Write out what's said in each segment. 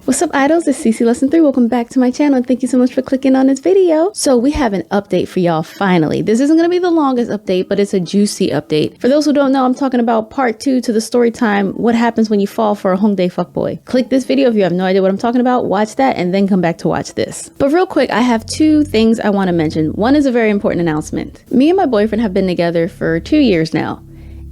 What's up, idols? It's CC Lesson 3. Welcome back to my channel and thank you so much for clicking on this video. So we have an update for y'all finally. This isn't going to be the longest update, but it's a juicy update. For those who don't know, I'm talking about part 2 to the story time, what happens when you fall for a Hongdae fuckboy. Click this video if you have no idea what I'm talking about, watch that, and then come back to watch this. But real quick, I have 2 things I want to mention. One is a very important announcement. Me and my boyfriend have been together for 2 years now,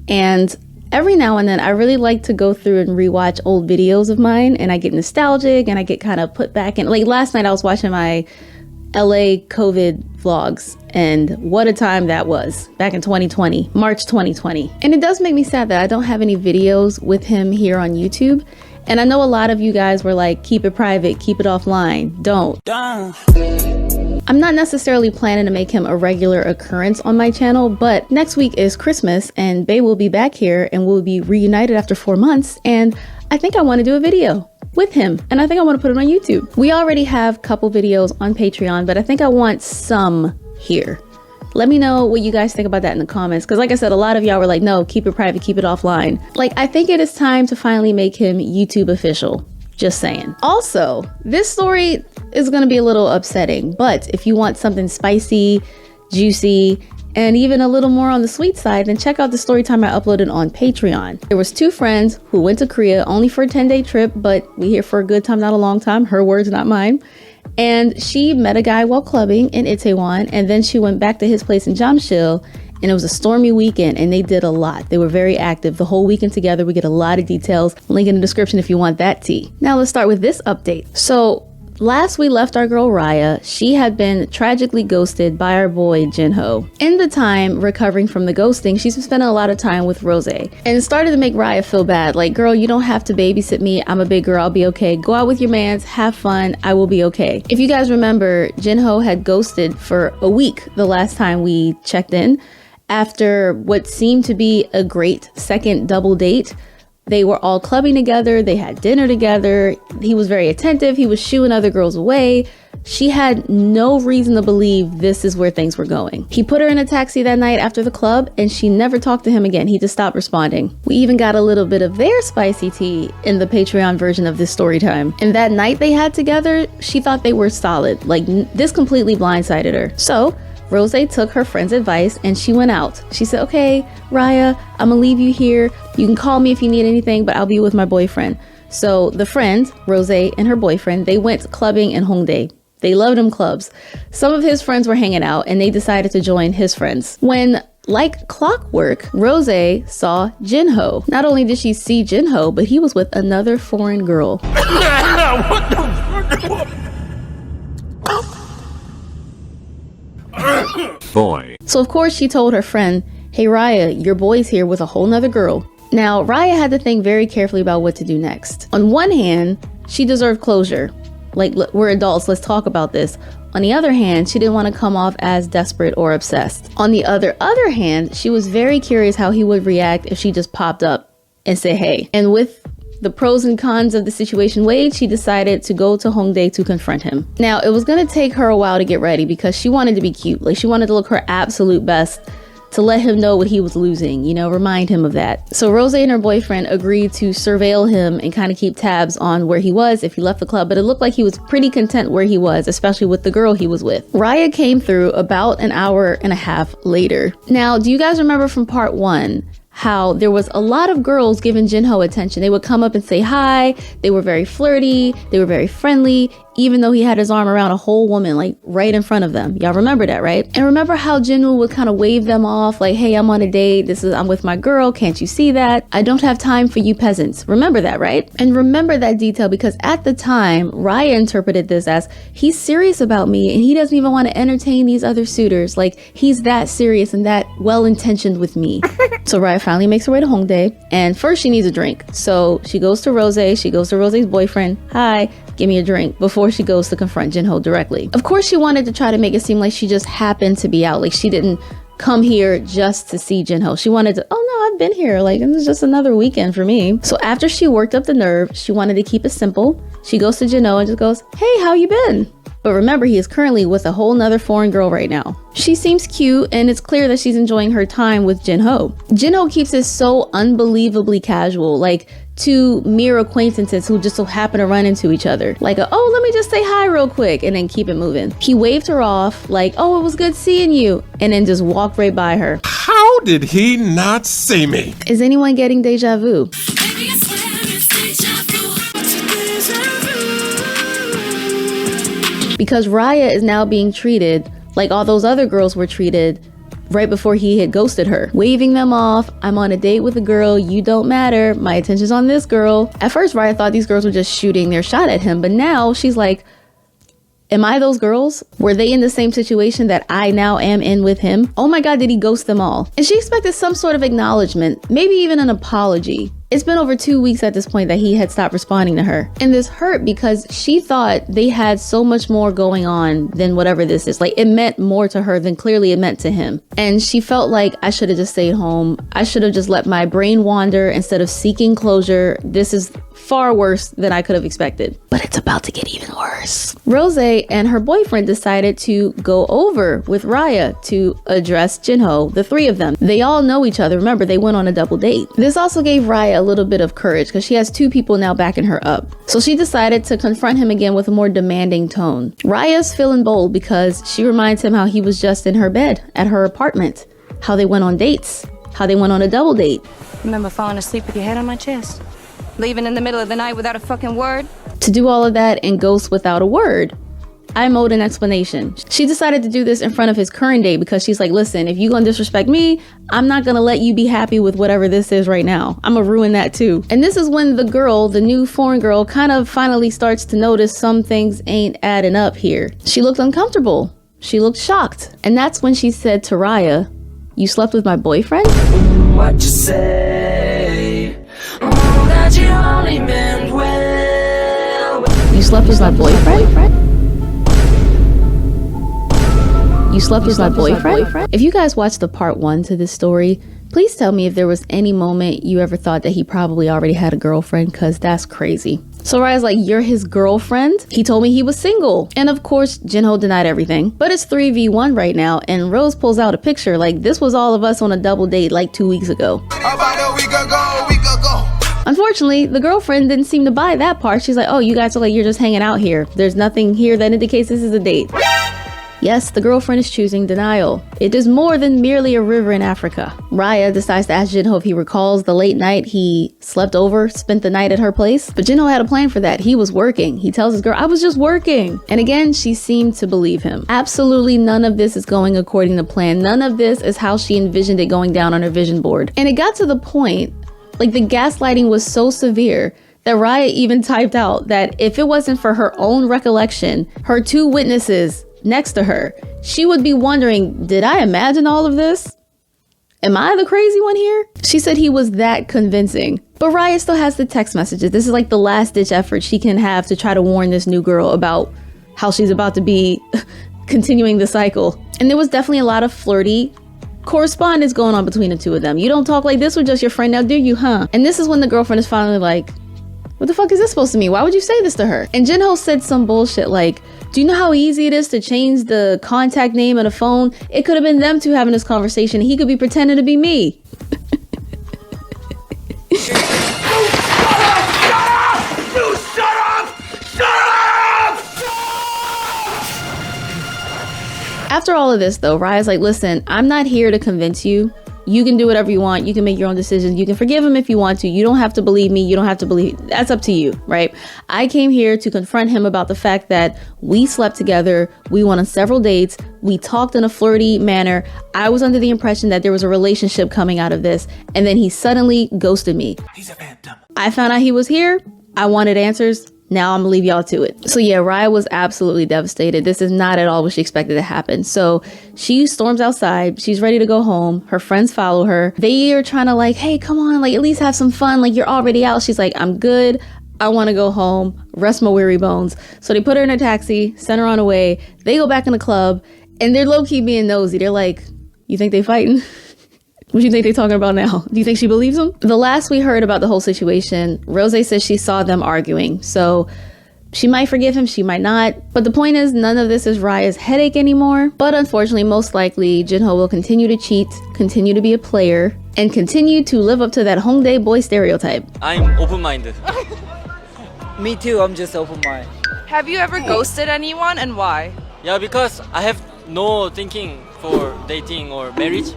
and every now and then I really like to go through and rewatch old videos of mine, and I get nostalgic and I get kind of put back in. Like last night I was watching my LA COVID vlogs, and what a time that was back in 2020, March 2020. And it does make me sad that I don't have any videos with him here on YouTube. And I know a lot of you guys were like, keep it private, keep it offline, don't. I'm not necessarily planning to make him a regular occurrence on my channel, but next week is Christmas and Bae will be back here and we'll be reunited after 4 months, and I think I want to do a video with him, and I think I want to put it on YouTube. We already have a couple videos on Patreon, but I think I want some here. Let me know what you guys think about that in the comments, because like I said, a lot of y'all were like, no, keep it private, keep it offline. Like, I think it is time to finally make him YouTube official. Just saying. Also, this story is going to be a little upsetting, but if you want something spicy, juicy, and even a little more on the sweet side, then check out the story time I uploaded on Patreon. There was 2 friends who went to Korea only for a 10-day trip, but we here for a good time, not a long time. Her words, not mine. And she met a guy while clubbing in Itaewon, and then she went back to his place in Jamsil, and it was a stormy weekend, and they did a lot. They were very active the whole weekend together. We get a lot of details. Link in the description if you want that tea. Now let's start with this update. So last we left our girl Raya, she had been tragically ghosted by our boy Jinho. In the time recovering from the ghosting, she's been spending a lot of time with Rose, and it started to make Raya feel bad. Like, girl, you don't have to babysit me. I'm a big girl, I'll be okay. Go out with your mans, have fun, I will be okay. If you guys remember, Jinho had ghosted for a week the last time we checked in. After what seemed to be a great second double date, they were all clubbing together, they had dinner together, he was very attentive, he was shooing other girls away. She had no reason to believe this is where things were going. He put her in a taxi that night after the club, and she never talked to him again. He just stopped responding. We even got a little bit of their spicy tea in the Patreon version of this story time. And that night they had together, she thought they were solid. Like, this completely blindsided her. So Rose took her friend's advice and she went out. She said, okay, Raya, I'm gonna leave you here. You can call me if you need anything, but I'll be with my boyfriend. So the friend, Rose and her boyfriend, they went clubbing in Hongdae. They loved them clubs. Some of his friends were hanging out and they decided to join his friends. When, like clockwork, Rose saw Jinho. Not only did she see Jinho, but he was with another foreign girl. What the boy. So of course she told her friend, hey Raya, your boy's here with a whole nother girl. Now Raya had to think very carefully about what to do next. On one hand, she deserved closure. Like, look, we're adults, let's talk about this. On the other hand, she didn't want to come off as desperate or obsessed. On the other hand, she was very curious how he would react if she just popped up and said hey. And with the pros and cons of the situation weighed, she decided to go to Hongdae to confront him. Now, it was gonna take her a while to get ready because she wanted to be cute. Like, she wanted to look her absolute best to let him know what he was losing, you know, remind him of that. So Rose and her boyfriend agreed to surveil him and kind of keep tabs on where he was if he left the club, but it looked like he was pretty content where he was, especially with the girl he was with. Raya came through about an hour and a half later. Now, do you guys remember from part 1 how there was a lot of girls giving Jinho attention? They would come up and say hi, they were very flirty, they were very friendly, even though he had his arm around a whole woman, like right in front of them. Y'all remember that, right? And remember how Jinho would kind of wave them off, like, hey, I'm on a date, I'm with my girl, can't you see that? I don't have time for you peasants. Remember that, right? And remember that detail because at the time, Raya interpreted this as, he's serious about me and he doesn't even want to entertain these other suitors. Like, he's that serious and that well-intentioned with me. So Raya finally makes her way to Hongdae, and first she needs a drink. So she goes to Rose, she goes to Rose's boyfriend, hi, give me a drink, before she goes to confront Jinho directly. Of course, she wanted to try to make it seem like she just happened to be out. Like, she didn't come here just to see Jinho. She wanted to, oh no, I've been here. Like, it was just another weekend for me. So after she worked up the nerve, she wanted to keep it simple. She goes to Jinho and just goes, hey, how you been? But remember, he is currently with a whole nother foreign girl right now. She seems cute, and it's clear that she's enjoying her time with Jinho. Jinho keeps it so unbelievably casual. Like, two mere acquaintances who just so happen to run into each other. Like, oh, let me just say hi real quick and then keep it moving. He waved her off like, oh, it was good seeing you, and then just walked right by her. How did he not see me? Is anyone getting deja vu? Because Raya is now being treated like all those other girls were treated right before he had ghosted her. Waving them off, I'm on a date with a girl, you don't matter, my attention's on this girl. At first, Raya thought these girls were just shooting their shot at him, but now she's like, am I those girls? Were they in the same situation that I now am in with him? Oh my God, did he ghost them all? And she expected some sort of acknowledgement, maybe even an apology. It's been over 2 weeks at this point that he had stopped responding to her. And this hurt because she thought they had so much more going on than whatever this is. Like, it meant more to her than clearly it meant to him. And she felt like, I should have just stayed home. I should have just let my brain wander instead of seeking closure. This is far worse than I could have expected. But it's about to get even worse. Rose and her boyfriend decided to go over with Raya to address Jinho, the three of them. They all know each other. Remember, they went on a double date. This also gave Raya a little bit of courage because she has two people now backing her up. So she decided to confront him again with a more demanding tone. Raya's feeling bold because she reminds him how he was just in her bed at her apartment, how they went on dates, how they went on a double date. Remember falling asleep with your head on my chest? Leaving in the middle of the night without a fucking word? To do all of that and ghost without a word. I owed an explanation. She decided to do this in front of his current date because she's like, listen, if you gonna disrespect me, I'm not gonna let you be happy with whatever this is right now. I'm gonna ruin that too. And this is when the girl, the new foreign girl, kind of finally starts to notice some things ain't adding up here. She looked uncomfortable. She looked shocked. And that's when she said to Raya, you slept with my boyfriend? What you say? Oh, that you only meant well. You slept with my boyfriend? You slept with my boyfriend? If you guys watched the part 1 to this story, please tell me if there was any moment you ever thought that he probably already had a girlfriend, because that's crazy. So Raya's like, you're his girlfriend? He told me he was single. And of course, Jinho denied everything. But it's 3v1 right now, and Rose pulls out a picture like this was all of us on a double date like 2 weeks ago. About a week ago. Unfortunately, the girlfriend didn't seem to buy that part. She's like, oh, you guys are like, you're just hanging out here. There's nothing here that indicates this is a date. Yes, the girlfriend is choosing denial. It is more than merely a river in Africa. Raya decides to ask Jinho if he recalls the late night he slept over, spent the night at her place. But Jinho had a plan for that. He was working. He tells his girl, I was just working. And again, she seemed to believe him. Absolutely none of this is going according to plan. None of this is how she envisioned it going down on her vision board. And it got to the point, like the gaslighting was so severe that Raya even typed out that if it wasn't for her own recollection, her two witnesses next to her, she would be wondering, did I imagine all of this? Am I the crazy one here? She said he was that convincing. But Raya still has the text messages. This is like the last ditch effort she can have to try to warn this new girl about how she's about to be continuing the cycle. And there was definitely a lot of flirty correspondence going on between the two of them. You don't talk like this with just your friend now, do you, huh? And this is when the girlfriend is finally like, what the fuck is this supposed to mean? Why would you say this to her? And Jinho said some bullshit like, do you know how easy it is to change the contact name on a phone? It could have been them two having this conversation. He could be pretending to be me. After all of this though, Raya's like, listen, I'm not here to convince you. You can do whatever you want. You can make your own decisions. You can forgive him if you want to. You don't have to believe me. You don't have to believe. That's up to you, right? I came here to confront him about the fact that we slept together. We went on several dates. We talked in a flirty manner. I was under the impression that there was a relationship coming out of this. And then he suddenly ghosted me. He's a phantom. I found out he was here. I wanted answers. Now I'm gonna leave y'all to it. So yeah, Raya was absolutely devastated. This is not at all what she expected to happen. So she storms outside. She's ready to go home. Her friends follow her. They are trying to like, hey, come on, like at least have some fun. Like you're already out. She's like, I'm good. I want to go home, rest my weary bones. So they put her in a taxi, send her on her way. They go back in the club and they're low-key being nosy. They're like, you think they fighting? What do you think they're talking about now? Do you think she believes him? The last we heard about the whole situation, Rose says she saw them arguing. So she might forgive him, she might not. But the point is, none of this is Raya's headache anymore. But unfortunately, most likely, Jinho will continue to cheat, continue to be a player. and continue to live up to that Hongdae boy stereotype. I'm open-minded. Me too, I'm just open-minded. Have you ever ghosted anyone and why? Yeah, because I have no thinking for dating or marriage.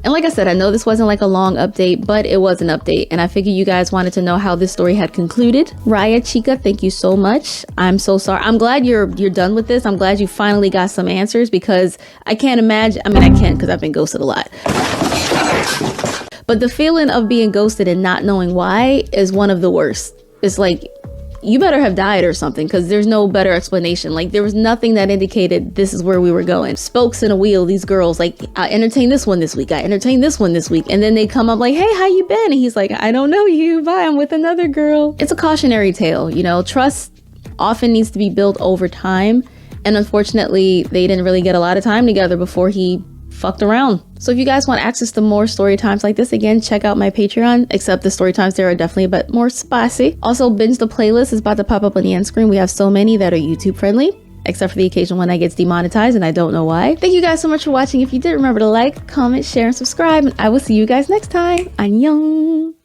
And like I said, I know this wasn't like a long update, but it was an update. And I figured you guys wanted to know how this story had concluded. Raya, Chica, thank you so much. I'm so sorry. I'm glad you're done with this. I'm glad you finally got some answers, because I can't imagine. I mean, I can, because I've been ghosted a lot. But the feeling of being ghosted and not knowing why is one of the worst. It's like, you better have died or something, because there's no better explanation. Like, there was nothing that indicated this is where we were going. Spokes in a wheel, these girls, like, I entertained this one this week, I entertained this one this week, and then they come up like, hey, how you been? And he's like, I don't know you, bye, I'm with another girl. It's a cautionary tale, you know. Trust often needs to be built over time, and unfortunately, they didn't really get a lot of time together before he fucked around. So if you guys want access to more story times like this, again, check out my Patreon, except the story times there are definitely a bit more spicy. Also, binge the playlist is about to pop up on the end screen. We have so many that are YouTube friendly, except for the occasional one that gets demonetized and I don't know why. Thank you guys so much for watching. If you did, remember to like, comment, share, and subscribe, and I will see you guys next time. Annyeong!